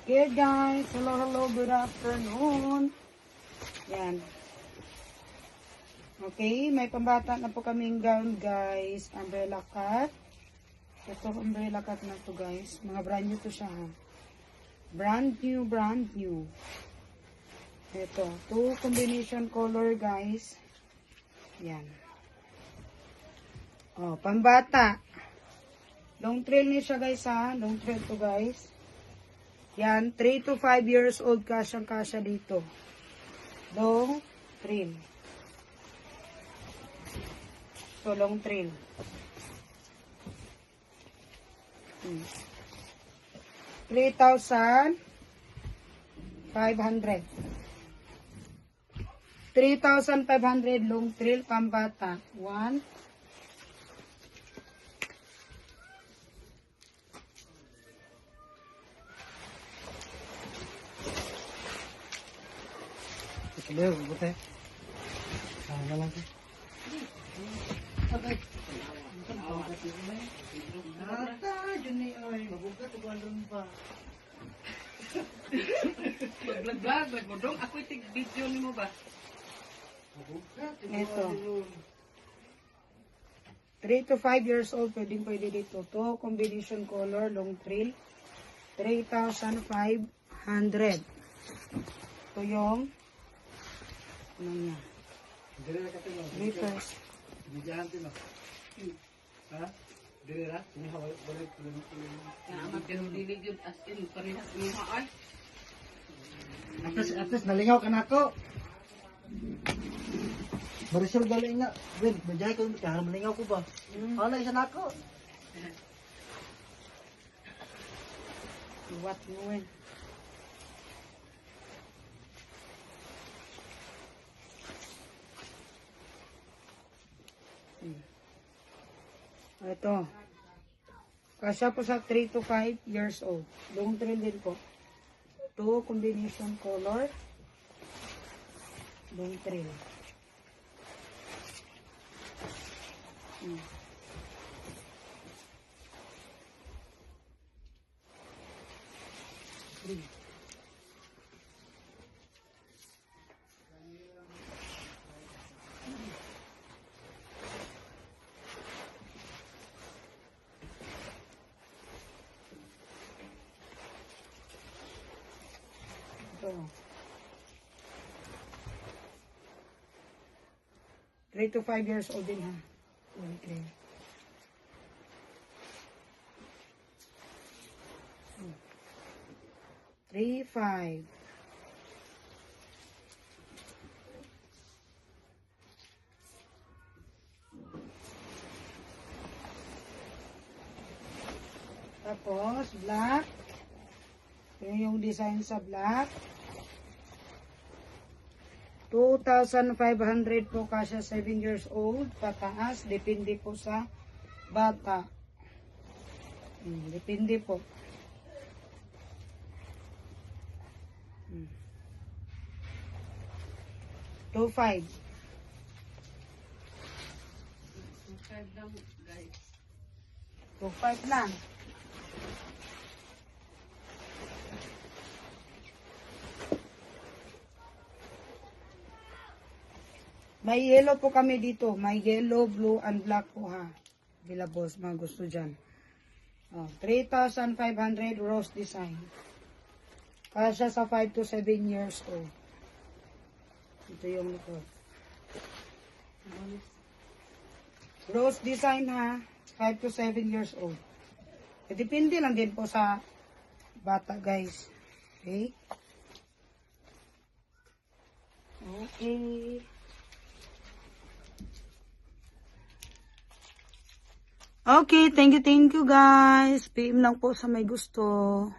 Okay guys, hello, good afternoon. Yan. Okay, may pambata na po kaming gown guys. Umbrella cut. Ito umbrella cut na to guys. Mga brand new to siya ha. Brand new. Ito, two combination color guys. Yan. Oh, pambata. Long trail niya siya guys ha. Long trail to guys. Yan, 3 to 5 years old kasyang-kasya dito. Long trail. So, long trail. 3,500. 3,500 long trail pambata. 1, Leo, buti. Sana lang ko. Okay. Nata, dyan ni ay. Mabugat ko andun pa. Vlog mo dong. Ako itig video ni mo ba? Mabugat. ito. 3 to 5 years old, pwede dito. To combination color, long trail. 3,500. Ito yung ano niya. Dire na katino. Meters. Bigyan tino. Ha? Dire ra? Ini hawal balik tuloy. Naaman pero dili yun as in parehas ni ay. Atas nalingaw ka na ako. Marisol galing nga. Wait, majay ko kaya malingaw ko ba? Hala isa na ako. What mo eh. Ito. Kasya po sa 3 to 5 years old. Long trail din po. Two combination color. Long trail. Ito. 3 to 5 years old din ha. Okay. Three, 5. Tapos, black. Yun yung design sa black. 2,500 po kasya 7 years old. Pataas. Depende po sa bata. Depende po. Two, 5. 5 lang guys. 2,500 lang. May yellow po kami dito. May yellow, blue, and black po ha. Bila boss, mga gusto dyan. Oh, 3,500 rose design. Kasya sa 5 to 7 years old. Ito yung likod. Rose design ha. 5 to 7 years old. Depende lang din po sa bata guys. Okay? Okay. Okay, thank you guys. PM lang po sa may gusto.